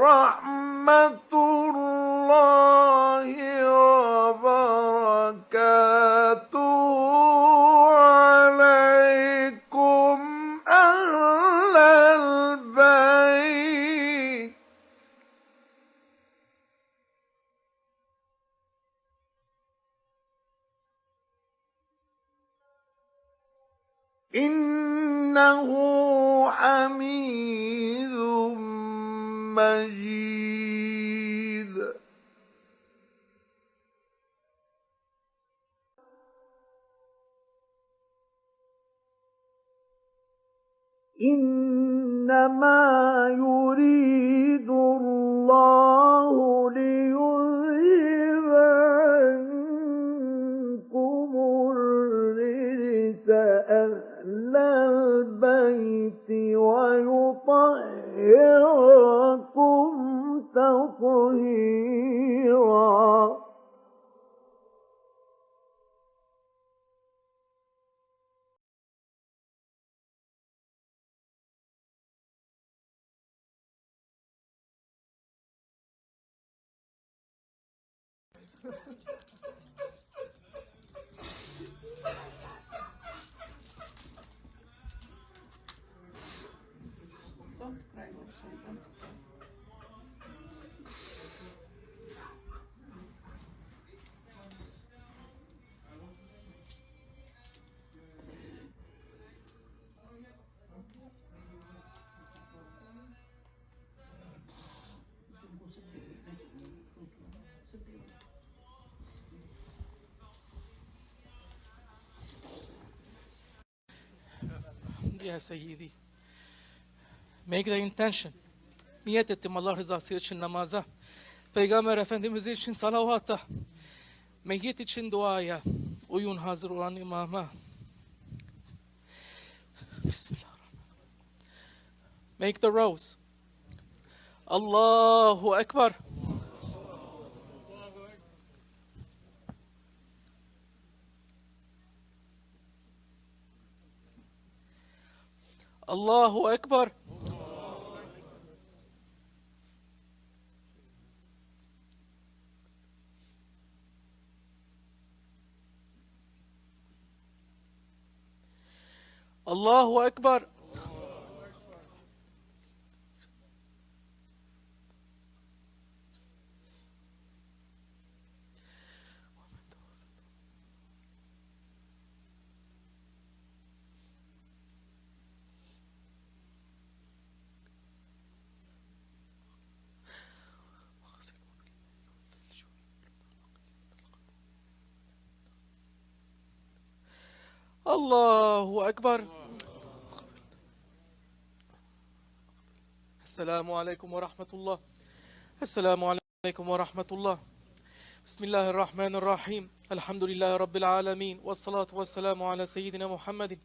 ورحمة الله وبركاته عليكم أهل البيت. إنه حميد مجيد. إنما يريد الله ليذهب عنكم الرجس أهل البيت ويطهركم تطهيرا. Ya Seyyidi, make the intention. Niyet ettim Allah rızası için namaza, Peygamber Efendimiz için salavata, meyyit için duaya, uyun hazır olan imama. Bismillahirrahmanirrahim. Make the rows. Allahu Ekber. Allahu Ekber. Allahu Ekber. Allahu Ekber. Esselamu Aleyküm ve Rahmetullah. Esselamu Aleyküm ve Rahmetullah. Bismillahirrahmanirrahim. Elhamdülillahi Rabbil alemin. Ve salatu ve selamu ala seyyidina Muhammedin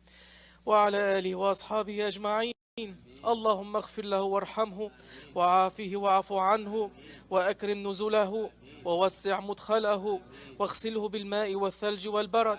ve ala alihi ve ashabihi ecma'in. Allahümme gfir lehu varhamhu ve afihi ve afu anhu ve ekrim nuzulahu ve vessi' mudkhalahu ve gsilhu bil ma'i ve thalji vel barad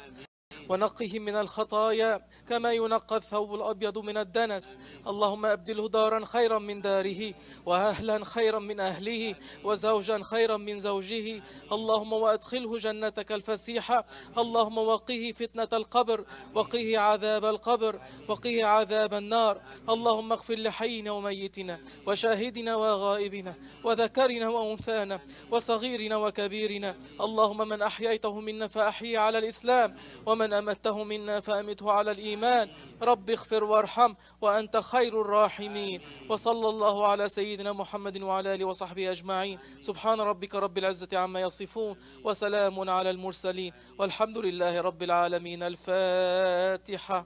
ونقه من الخطايا كما ينقى الثوب الأبيض من الدنس. اللهم أبدله دارا خيرا من داره وأهلا خيرا من أهله وزوجا خيرا من زوجه. اللهم وأدخله جنتك الفسيحة. اللهم وقه فتنة القبر وقه عذاب القبر وقه عذاب النار. اللهم اغفر لحينا وميتنا وشاهدنا وغائبنا وذكرنا وأنثانا وصغيرنا وكبيرنا. اللهم من أحييته منا فأحيي على الإسلام ومن أمته منا فأمته على الإيمان. رب اغفر وارحم وأنت خير الراحمين. وصلى الله على سيدنا محمد وعلى آله وصحبه أجمعين. سبحان ربك رب العزة عما يصفون وسلام على المرسلين والحمد لله رب العالمين. الفاتحة.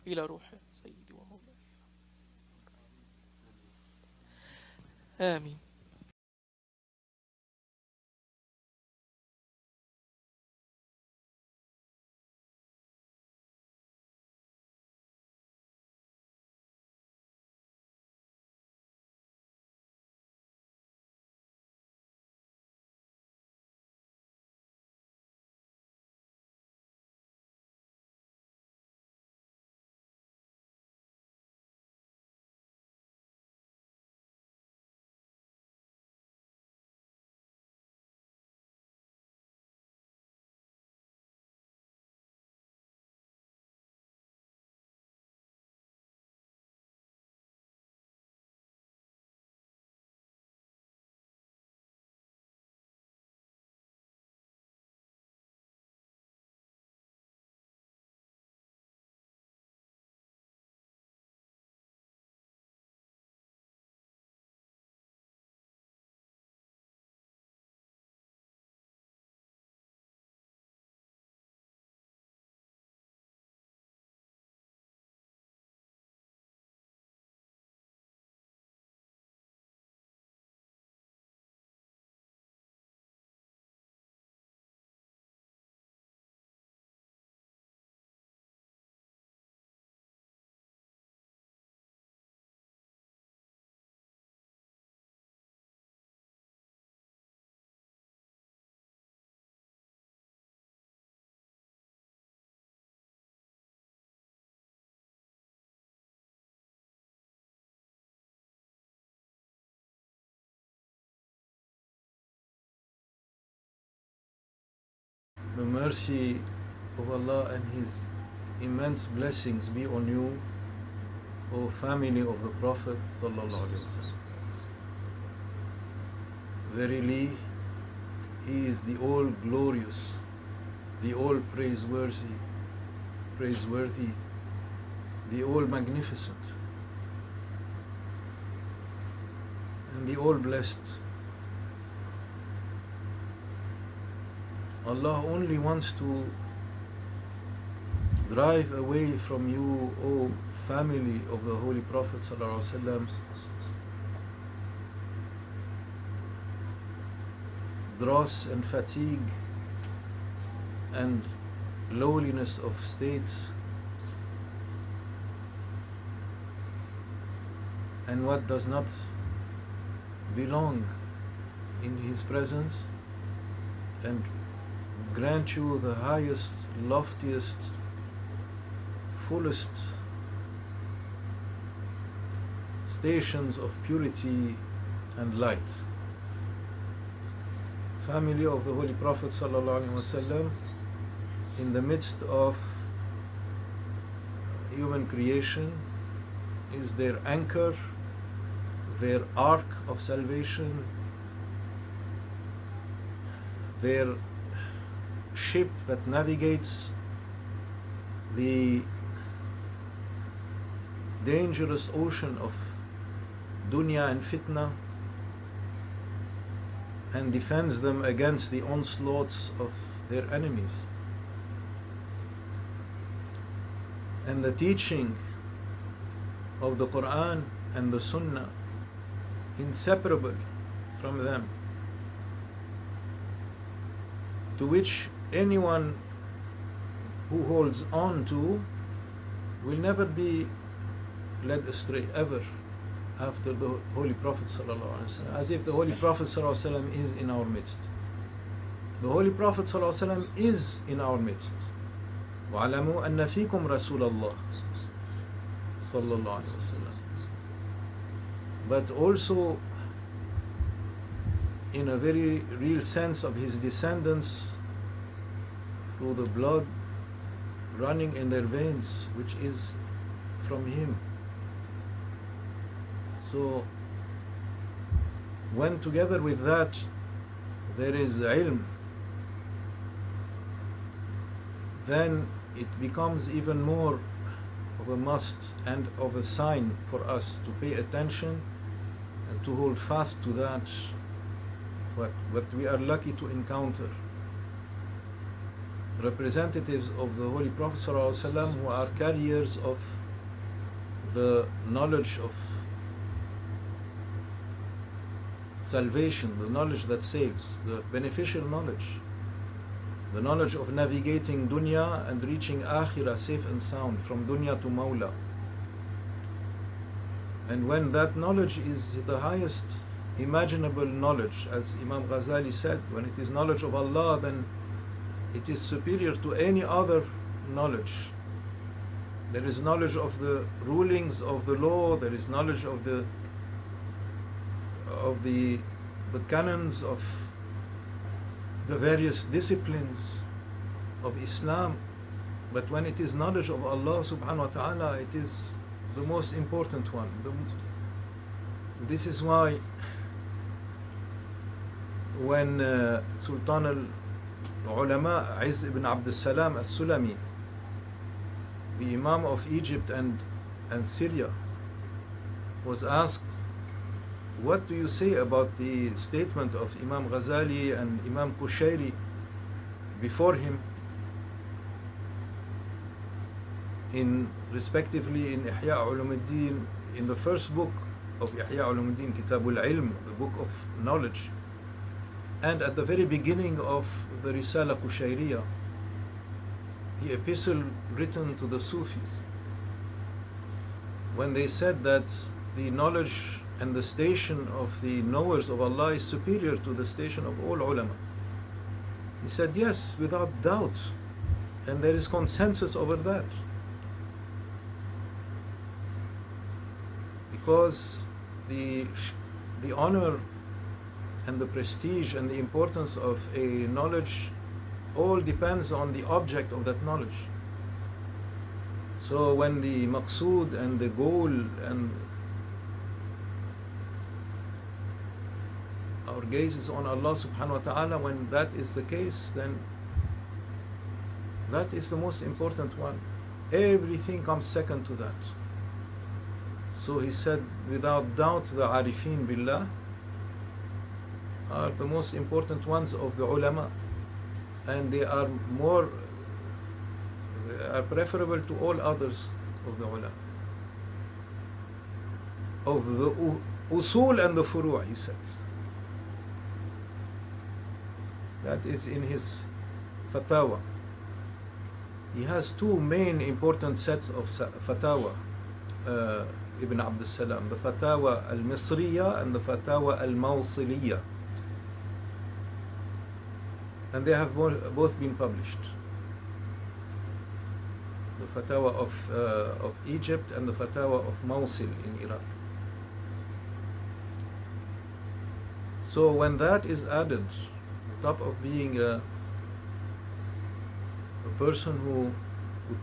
إلى روح سيدي ومولاي. آمين. The mercy of Allah and His immense blessings be on you, O family of the Prophet sallallahu alaihi wasallam. Verily, He is the all-glorious, the all-praiseworthy, the all-magnificent, and the all-blessed. Allah only wants to drive away from you, O family of the Holy Prophet sallallahu alaihi wasallam, dross and fatigue and lowliness of state, and what does not belong in His presence, and grant you the highest, loftiest, fullest stations of purity and light. Family of the Holy Prophet sallallahu alaihi wasallam, in the midst of human creation, is their anchor, their ark of salvation, their ship that navigates the dangerous ocean of dunya and fitna, and defends them against the onslaughts of their enemies. And the teaching of the Quran and the Sunnah, inseparable from them, to which anyone who holds on to will never be led astray ever after the Holy Prophet ﷺ, as if the Holy Prophet ﷺ is in our midst. The Holy Prophet ﷺ is in our midst. وَعَلَمُوا أَنَّ فِيكُمْ رَسُولَ اللَّهِ sallallahu alaihi wasallam. But also in a very real sense of his descendants through the blood running in their veins, which is from him. So when together with that there is ilm, then it becomes even more of a must and of a sign for us to pay attention and to hold fast to that what we are lucky to encounter. Representatives of the Holy Prophet ﷺ, who are carriers of the knowledge of salvation, the knowledge that saves, the beneficial knowledge, the knowledge of navigating dunya and reaching akhirah safe and sound, from dunya to Mawla. And when that knowledge is the highest imaginable knowledge, as Imam Ghazali said, when it is knowledge of Allah, then it is superior to any other knowledge. There is knowledge of the rulings of the law, there is knowledge of the canons of the various disciplines of Islam. But when it is knowledge of Allah subhanahu wa ta'ala, it is the most important one. This is why when Sultan al-Ulama Izz ibn Abd al-Salam al-Sulami, the Imam of Egypt and Syria, was asked, what do you say about the statement of Imam Ghazali and Imam Qushayri before him, respectively in Ihya Ulumuddin, in the first book of Ihya Ulumuddin, Kitabul Ilm, the book of knowledge, and at the very beginning of the Risala Qushayriya, the epistle written to the Sufis, when they said that the knowledge and the station of the knowers of Allah is superior to the station of all ulama. He said, yes, without doubt, and there is consensus over that. Because the honor and the prestige and the importance of a knowledge all depends on the object of that knowledge. So when the maqsood and the goal and our gaze is on Allah subhanahu wa ta'ala, when that is the case, then that is the most important one. Everything comes second to that. So he said, without doubt, the arifin billah are the most important ones of the ulama, and they are preferable to all others of the ulama. Of the usul and the furu', he said. That is in his fatawa. He has two main important sets of fatawa, Ibn Abd Salam, the fatawa al-Misriya and the fatawa al-Mawsiliya. And they have both been published. The fatawa of Egypt and the fatawa of Mosul in Iraq. So when that is added, on top of being a person who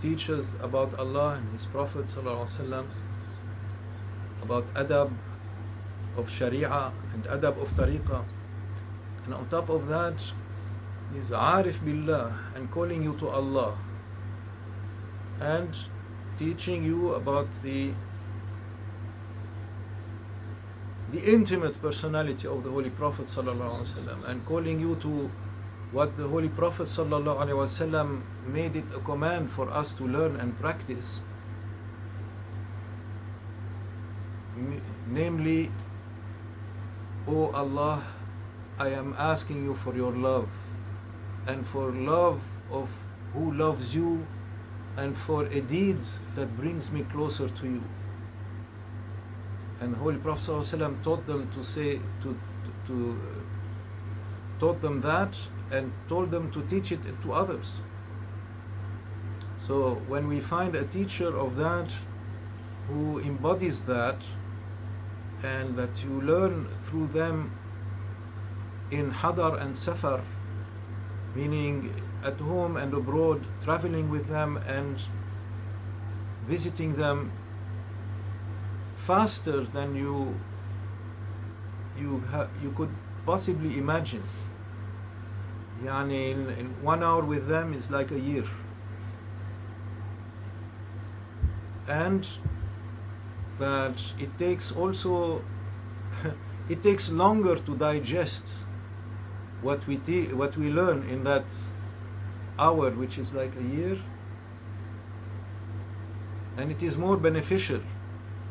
teaches about Allah and His Prophet ﷺ, about adab of Sharia and adab of Tariqah, and on top of that is arif billah and calling you to Allah and teaching you about the intimate personality of the Holy Prophet ﷺ, and calling you to what the Holy Prophet ﷺ made it a command for us to learn and practice, namely, O Allah, I am asking you for your love, and for love of who loves you, and for a deed that brings me closer to you. And Holy Prophet ﷺ taught them to say, taught them that, and told them to teach it to others. So when we find a teacher of that who embodies that, and that you learn through them in hadar and safar, meaning at home and abroad, traveling with them and visiting them faster than you could possibly imagine. Yani in 1 hour with them is like a year. And that it takes also it takes longer to digest what we learn in that hour, which is like a year, and it is more beneficial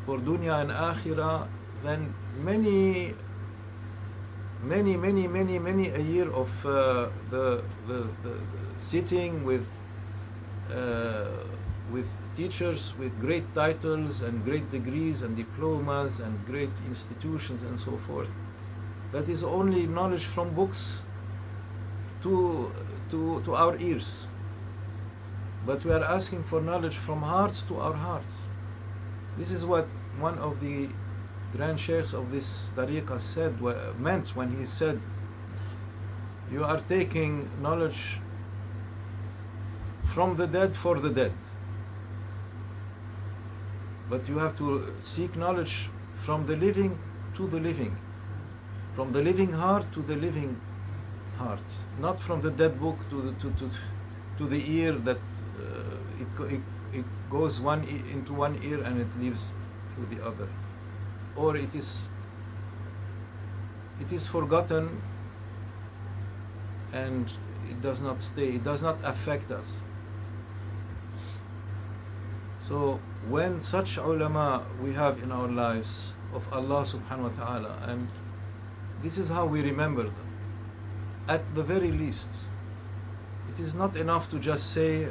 for dunya and akhirah than many a year of the sitting with teachers with great titles and great degrees and diplomas and great institutions and so forth. That is only knowledge from books to our ears. But we are asking for knowledge from hearts to our hearts. This is what one of the grand sheikhs of this tariqah meant when he said, you are taking knowledge from the dead for the dead, but you have to seek knowledge from the living to the living, from the living heart to the living heart, not from the dead book to the ear that it goes into one ear and it leaves through the other, or it is forgotten and it does not stay, it does not affect us. So when such ulama we have in our lives of Allah subhanahu wa ta'ala, and this is how we remember them, at the very least, it is not enough to just say,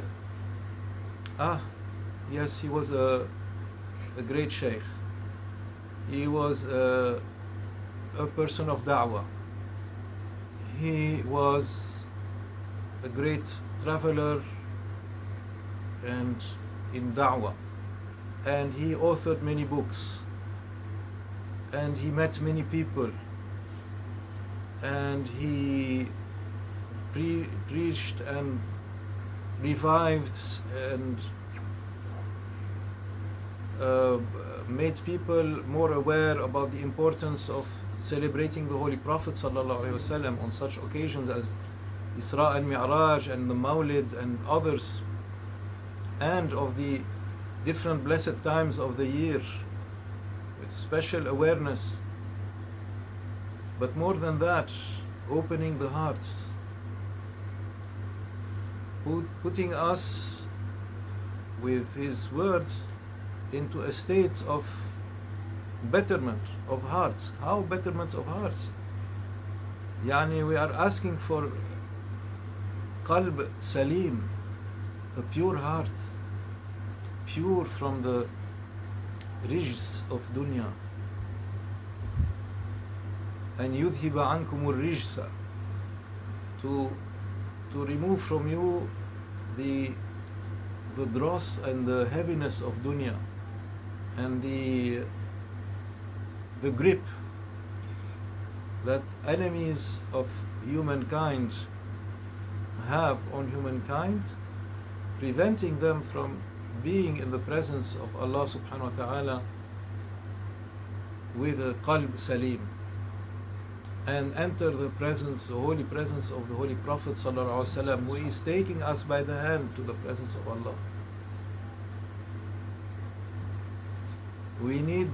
yes, he was a great sheikh, he was a person of da'wah, he was a great traveler and in da'wah, and he authored many books, and he met many people, and he preached and revived and made people more aware about the importance of celebrating the Holy Prophet ﷺ on such occasions as Isra and Mi'raj and the Mawlid and others, and of the different blessed times of the year with special awareness. But more than that, opening the hearts, putting us with his words into a state of betterment of hearts. How betterment of hearts? Yani we are asking for qalb salim, a pure heart, pure from the rijs of dunya. And yudhiba ankum al-rijsa, to remove from you the dross and the heaviness of dunya and the grip that enemies of humankind have on humankind, preventing them from being in the presence of Allah subhanahu wa ta'ala with a qalb salim, and enter the presence, the holy presence of the Holy Prophet sallallahu alaihi wasallam, who is taking us by the hand to the presence of Allah. We need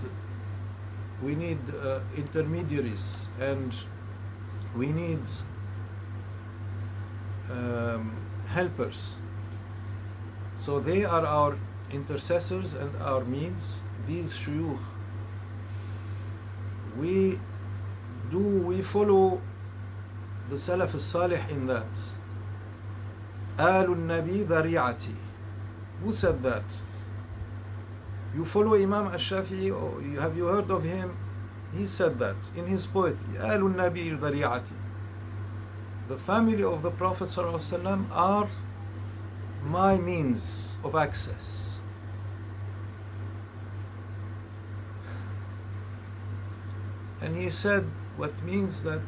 intermediaries, and we need helpers. So they are our intercessors and our means. These shuyukh, we follow the Salaf al-Salih in that. Al-Nabi dhari'ati. Who said that? You follow Imam al-Shafi'i, or have you heard of him? He said that in his poetry. Al-Nabi dhari'ati. The family of the Prophet ﷺ are my means of access. And he said, what means that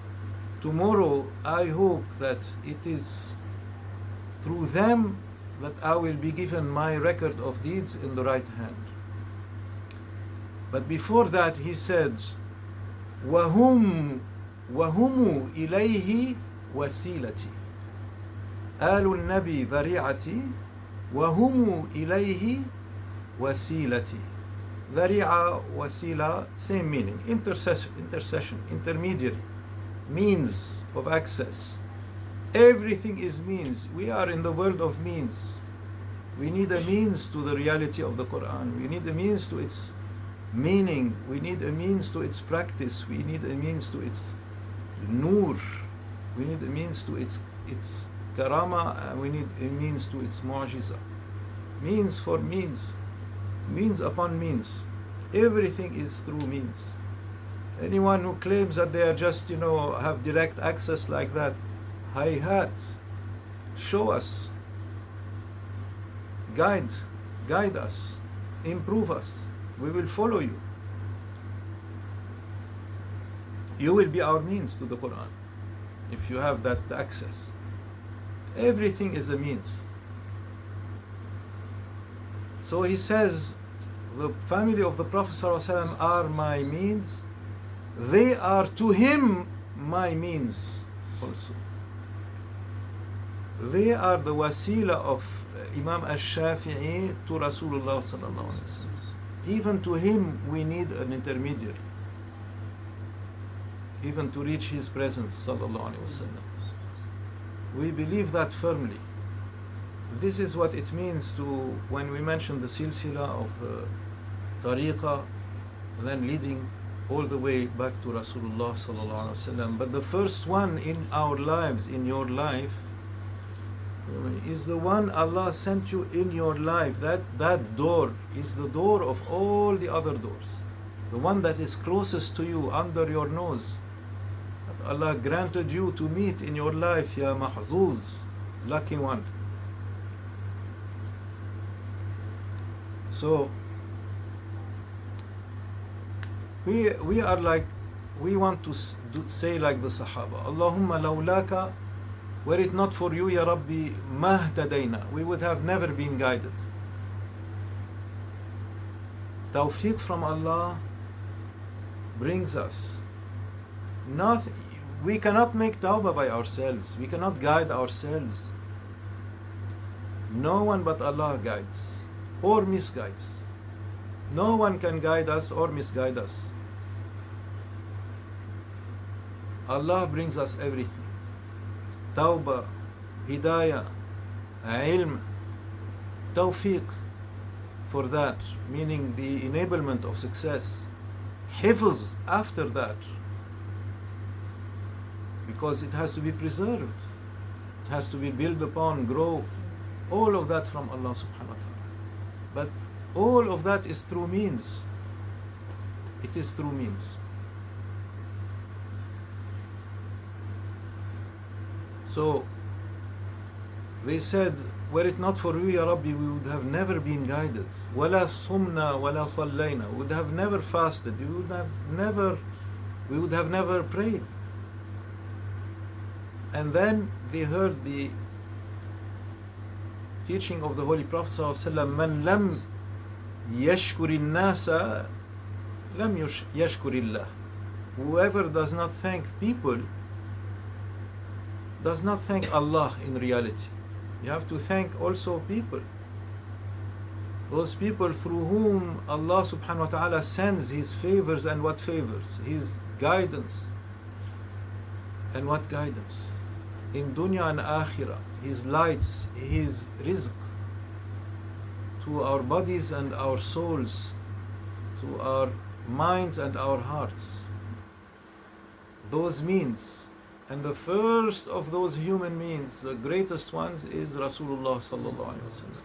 tomorrow I hope that it is through them that I will be given my record of deeds in the right hand. But before that he said, وَهُمُ إِلَيْهِ وَسِيلَتِي. آل النبي ذريعتي وهم إليه وسيلتي. ذريعة, wasila, same meaning. Intercession, intermediary, means of access. Everything is means. We are in the world of means. We need a means to the reality of the Quran. We need a means to its meaning. We need a means to its practice. We need a means to its nur. We need a means to its karama, and we need a means to its mu'jiza. Means for means, means upon means. Everything is through means. Anyone who claims that they are just, have direct access like that, hayhat, show us, guide us, improve us. We will follow you. You will be our means to the Quran if you have that access. Everything is a means. So he says, the family of the Prophet ﷺ are my means. They are to him my means also. They are the wasila of Imam al-Shafi'i to Rasulullah sallallahu alaihi wasallam. Even to him we need an intermediary, even to reach his presence sallallahu alaihi wasallam. We believe that firmly. This is what it means to, when we mention the silsila of tariqah, then leading all the way back to Rasulullah sallallahu alaihi wasallam. But the first one in our lives, in your life, is the one Allah sent you in your life. That door is the door of all the other doors. The one that is closest to you, under your nose. That Allah granted you to meet in your life, ya mahzuz, lucky one. So we are like, we want to say like the Sahaba, Allahumma lawlaka Were it not for you, Ya Rabbi, ma htadayna, we would have never been guided. Tawfiq from Allah brings us. Nothing, we cannot make tawbah by ourselves. We cannot guide ourselves. No one but Allah guides or misguides. No one can guide us or misguide us. Allah brings us everything. Tawbah, hidayah, ilm, tawfiq for that, meaning the enablement of success. Hifz after that, because it has to be preserved. It has to be built upon, grow. All of that from Allah subhanahu wa ta'ala. But all of that is through means. It is through means. So they said, were it not for you, Ya Rabbi, we would have never been guided. وَلَا صُمْنَا وَلَا صَلَّيْنَا. We would have never fasted. We would have never prayed. And then they heard the teaching of the Holy Prophet ﷺ, مَنْ لَمْ يَشْكُرِ النَّاسَ لَمْ يَشْكُرِ اللَّهِ. Whoever does not thank people does not thank Allah in reality. You have to thank also people. Those people through whom Allah subhanahu wa ta'ala sends His favors, and what favors? His guidance. And what guidance? In dunya and akhirah, His lights, His rizq to our bodies and our souls, to our minds and our hearts. Those means. And the first of those human means, the greatest ones, is Rasulullah sallallahu alaihi wasallam.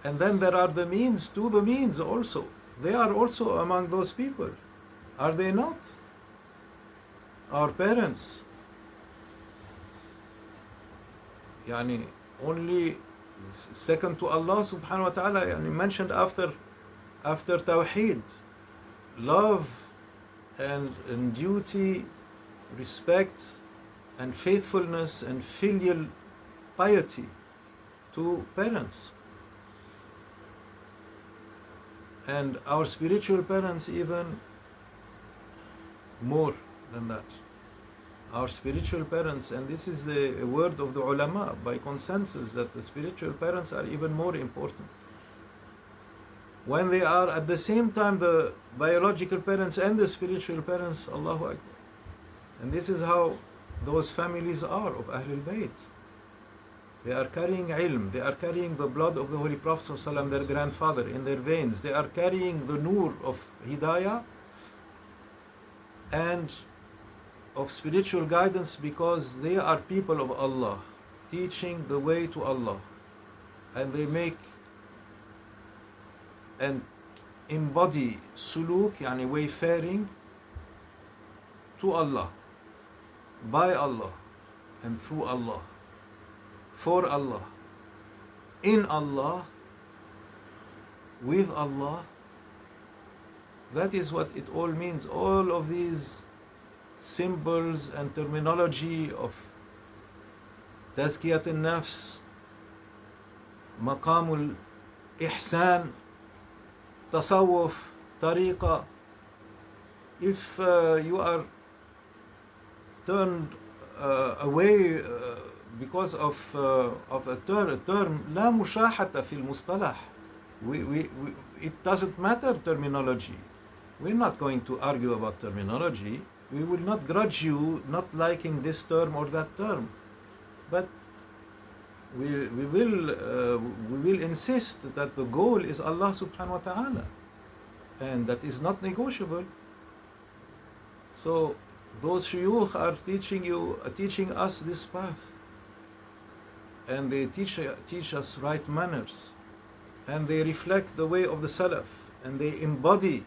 And then there are the means to the means also. They are also among those people. Are they not? Our parents. Yani only second to Allah subhanahu wa ta'ala, yani mentioned after Tawheed. Love and duty, respect and faithfulness and filial piety to parents. And our spiritual parents even more than that. Our spiritual parents, and this is the word of the ulama by consensus, that the spiritual parents are even more important. When they are at the same time the biological parents and the spiritual parents, Allahu Akbar. And this is how those families are of Ahlul Bayt. They are carrying ilm, they are carrying the blood of the Holy Prophet ﷺ, their grandfather, in their veins. They are carrying the nur of hidayah and of spiritual guidance, because they are people of Allah, teaching the way to Allah. And they make and embody suluk, yani wayfaring to Allah, by Allah, and through Allah, for Allah, in Allah, with Allah. That is what it all means. All of these symbols and terminology of tazkiyat al-nafs, maqam al-ihsan, tasawwuf, tariqa. If you are turned away because of a term لا مشاحة في المصطلح, it doesn't matter terminology. We're not going to argue about terminology. We will not grudge you not liking this term or that term, but we will insist that the goal is Allah subhanahu wa ta'ala, and that is not negotiable. So those shuyukh are teaching us this path, and they teach us right manners, and they reflect the way of the Salaf, and they embody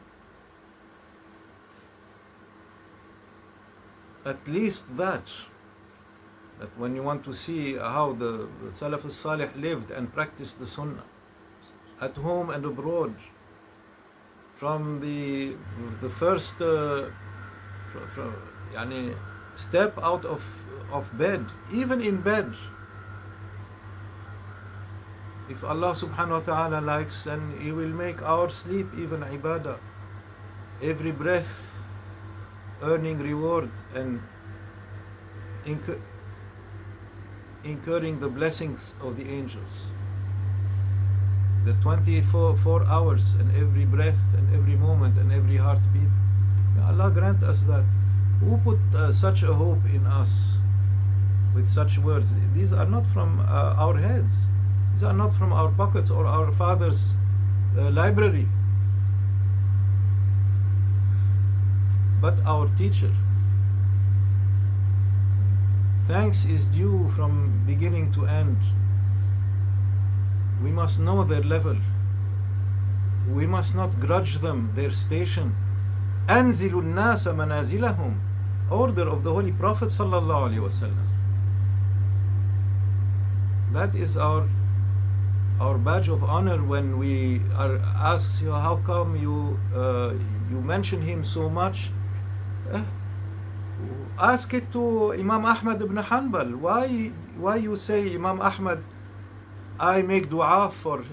at least that when you want to see how the Salaf al-Salih lived and practiced the Sunnah at home and abroad, from the first yani step out of of bed, even in bed. If Allah subhanahu wa ta'ala likes, then He will make our sleep even ibadah. Every breath earning reward and incurring the blessings of the angels. The 24 hours and every breath and every moment and every heartbeat. May Allah grant us that. Who put such a hope in us with such words? These are not from our heads. These are not from our pockets or our father's library, but our teacher. Thanks is due from beginning to end. We must know their level. We must not grudge them their station. أنزل الناس منازلهم, order of the Holy Prophet sallallahu alaihi wasallam. That is our badge of honor when we are asked, how come you mention him so much? Ask it to Imam Ahmad ibn Hanbal. Why you say Imam Ahmad? I make dua for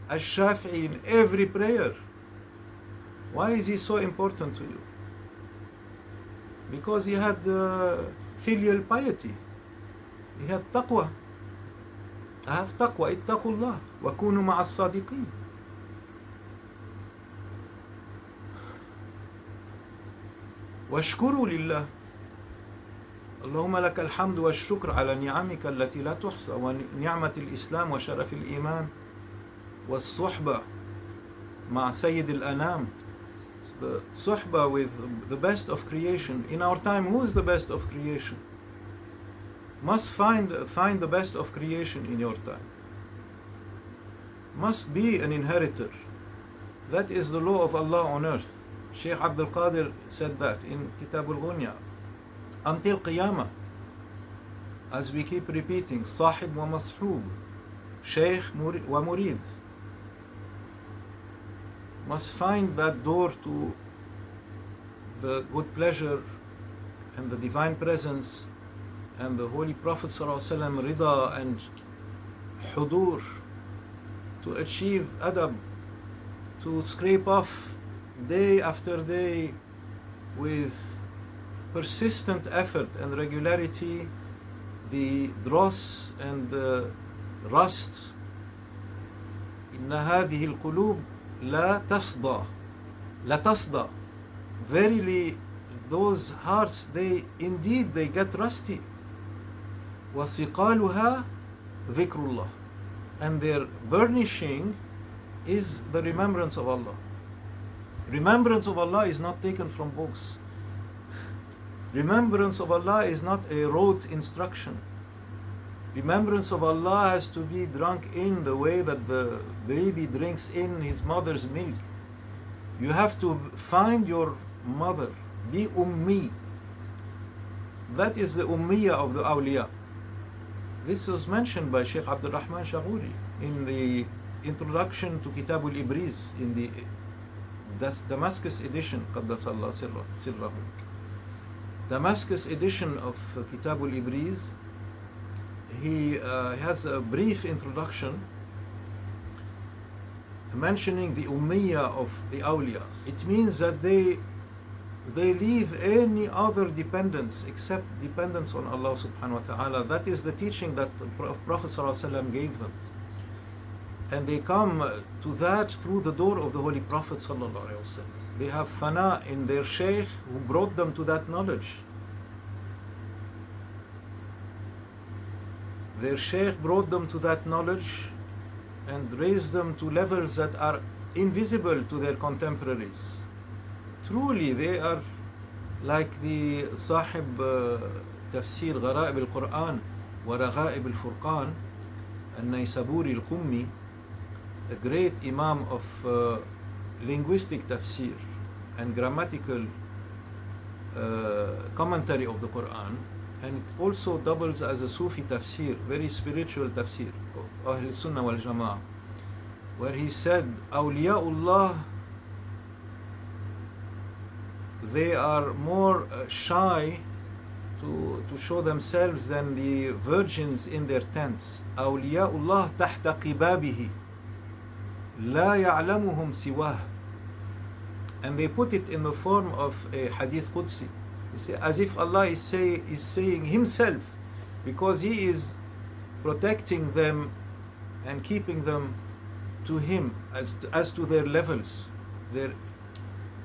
al-Shafi'i in every prayer. Why is he so important to you? Because he had filial piety. He had taqwa. I have taqwa, ittaqullah, wa kunu ma'a as-sadiqin. واشكروا لله اللهم لك الحمد والشكر على نعمك التي لا تحصى ونعمة الإسلام وشرف الإيمان والصحبة مع سيد الأنام. The suhbah with the best of creation. In our time, who is the best of creation? Must find the best of creation in your time. Must be an inheritor. That is the law of Allah on earth. Shaykh Abd Qadir said that in Kitab al-Ghunya. Until Qiyamah, as we keep repeating, Sahib wa Mashub, Shaykh wa Murid, must find that door to the good pleasure and the divine presence and the Holy Prophet ﷺ rida and hudur, to achieve adab, to scrape off day after day with persistent effort and regularity the dross and the rust. إن هذه القلوب لا تصدى. Verily, those hearts, they get rusty. وَثِقَالُهَا ذِكْرُ اللَّهِ. And their burnishing is the remembrance of Allah. Remembrance of Allah is not taken from books. Remembrance of Allah is not a rote instruction. Remembrance of Allah has to be drunk in the way that the baby drinks in his mother's milk. You have to find your mother. Be ummi. That is the ummiyah of the awliya. This was mentioned by Shaykh Abdul Rahman Shaghuri in the introduction to Kitab al-Ibriz in the Damascus edition, Qaddasallah sirrahu. Damascus edition of Kitab al-Ibriz. He has a brief introduction mentioning the ummiyah of the awliya. It means that they leave any other dependence except dependence on Allah subhanahu wa ta'ala. That is the teaching that the Prophet ﷺ gave them. And they come to that through the door of the Holy Prophet ﷺ. They have fana in their shaykh who brought them to that knowledge. Their shaykh brought them to that knowledge and raised them to levels that are invisible to their contemporaries. Truly, they are like the Sahib Tafsir Gharaib al-Quran wa Raghaib al-Furqan, al-Naysaburi al-Qummi, a great Imam of linguistic tafsir and grammatical commentary of the Quran, and it also doubles as a Sufi tafsir, very spiritual tafsir of Ahl Sunnah wal Jama'ah, where he said, Awliyaullah, they are more shy to show themselves than the virgins in their tents. أولياء الله تحت قبابه لا يعلمهم سواه. And they put it in the form of a hadith Qudsi. You see, as if Allah is saying Himself, because He is protecting them and keeping them to Him as to their levels. Their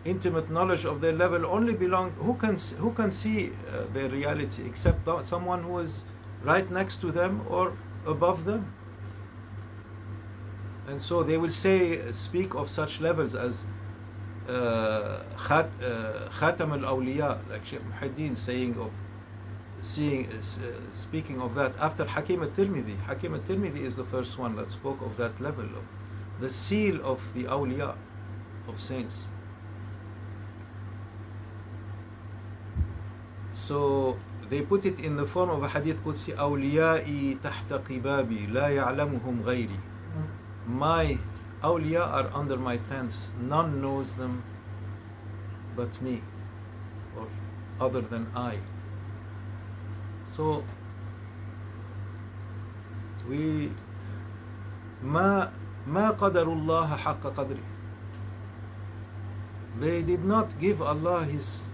intimate knowledge of their level only belong. Who can see their reality except someone who is right next to them or above them? And so they will speak of such levels as Khatam al-Awliya, like Shaykh Muhyiddin speaking of that after Hakim al-Tirmidhi. Hakim al-Tirmidhi is the first one that spoke of that level, of the seal of the awliya, of saints. So they put it in the form of a hadith Qudsi, أوليائي تحت قبابي لا يعلمهم غيري. My awliya are under my tents, none knows them but me, or other than I. So we ما قدر الله حق قدره. They did not give Allah his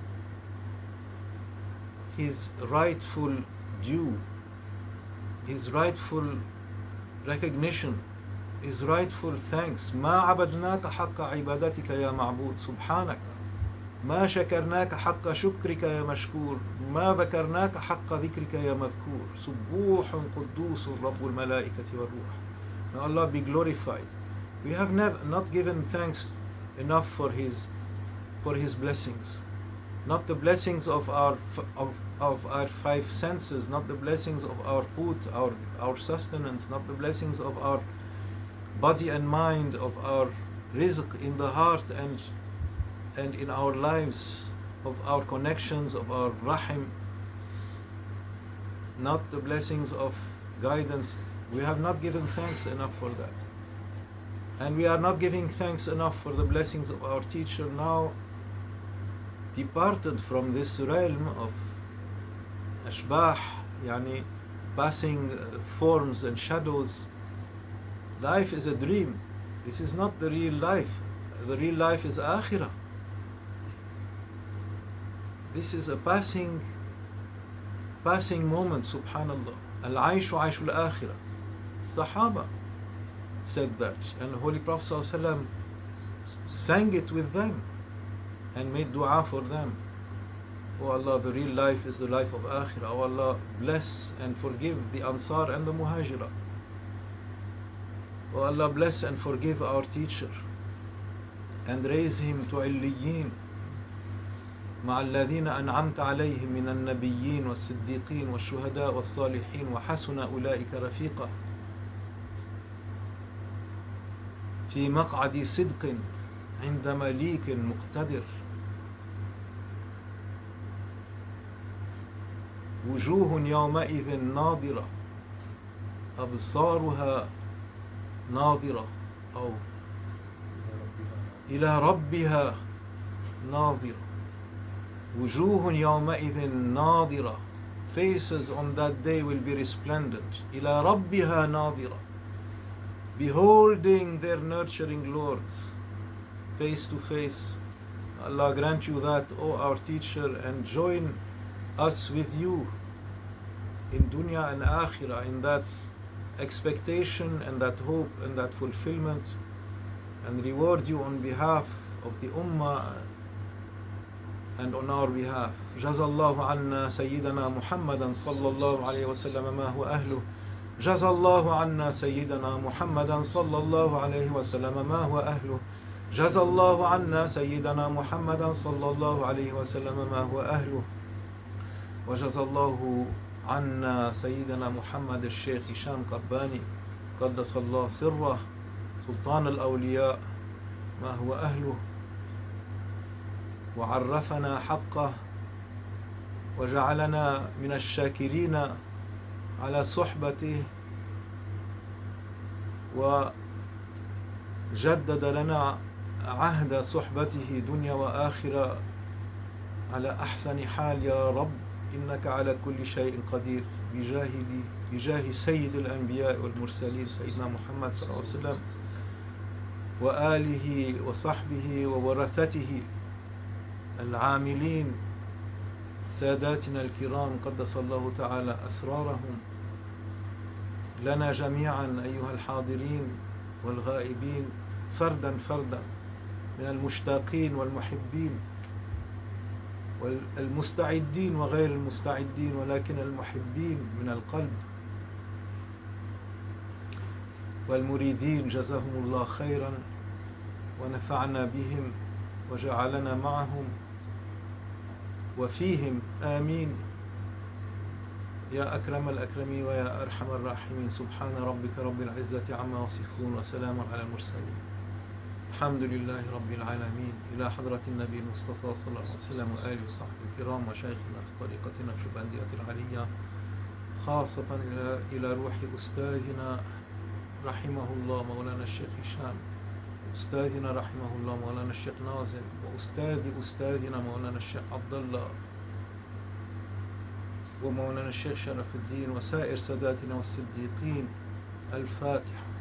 rightful due, his rightful recognition, his rightful thanks. ما عبدناك حق عبادتك يا معبود سبحانك. ما شكرناك حق شكرك يا مشكور. ما ذكرناك حق ذكرك يا مذكور. سبوح قدوس رب الملائكة والروح. May Allah be glorified. We have not given thanks enough for His blessings. Not the blessings of our five senses, not the blessings of our food, our sustenance, not the blessings of our body and mind, of our rizq in the heart and in our lives, of our connections, of our rahim, not the blessings of guidance. We have not given thanks enough for that. And we are not giving thanks enough for the blessings of our teacher, now departed from this realm of ashbah, yani passing forms and shadows. Life is a dream. This is not the real life. The real life is akhirah. This is a passing moment, subhanallah. Al-aishu aishu al-akhirah. Sahaba said that, and the Holy Prophet ﷺ sang it with them and made dua for them. Oh Allah, the real life is the life of akhirah. Oh Allah, bless and forgive the Ansar and the Muhajirah. Oh Allah, bless and forgive our teacher and raise him to illiyin مع الذين أنعمت عليهم من النبيين والصديقين والشهداء والصالحين وحسن أولئك رفيقا في مقعد صدق عند مليك مقتدر وجوه يومئذ ناظرة أبصارها ناظرة أو إلى ربها ناظرة وجوه يومئذ ناظرة. Faces on that day will be resplendent. إلى ربها ناظرة, beholding their nurturing Lord face to face. Allah grant you that, O our teacher, and join us with you in dunya and akhirah, in that expectation and that hope and that fulfillment, and reward you on behalf of the ummah and on our behalf. Jazallahu anna Sayyidana Muhammadan sallallahu alayhi wa sallam ma huwa ahluh. Jazallahu anna Sayyidana Muhammadan sallallahu alayhi wa sallam ma huwa ahluh. Jazallahu anna Sayyidana Muhammadan sallallahu alayhi wa sallam ma huwa ahluh. وجزالله عنا سيدنا محمد الشيخ هشام قباني قدس الله سره سلطان الأولياء ما هو أهله وعرفنا حقه وجعلنا من الشاكرين على صحبته وجدد لنا عهد صحبته دنيا وآخرة على أحسن حال يا رب إنك على كل شيء قدير بجاه سيد الأنبياء والمرسلين سيدنا محمد صلى الله عليه وسلم وآله وصحبه وورثته العاملين ساداتنا الكرام قدس الله تعالى أسرارهم، لنا جميعا أيها الحاضرين والغائبين فردا فردا من المشتاقين والمحبين والمستعدين وغير المستعدين، ولكن المحبين من القلب والمريدين، جزاهم الله خيرا ونفعنا بهم وجعلنا معهم وفيهم آمين يا أكرم الأكرمين ويا أرحم الراحمين. سبحان ربك رب العزة عما يصفون وسلام على المرسلين الحمد لله رب العالمين. إلى حضرة النبي المصطفى صلى الله عليه وسلم وآله وصحبه الكرام وشيخنا في طريقتنا في البندية العلية، خاصة إلى روح أستاذنا رحمه الله مولانا الشيخ هشام، أستاذنا رحمه الله مولانا الشيخ نازم، أستاذنا مولانا الشيخ عبد الله، ومولانا الشيخ شرف الدين، وسائر ساداتنا والصديقين. الفاتحة.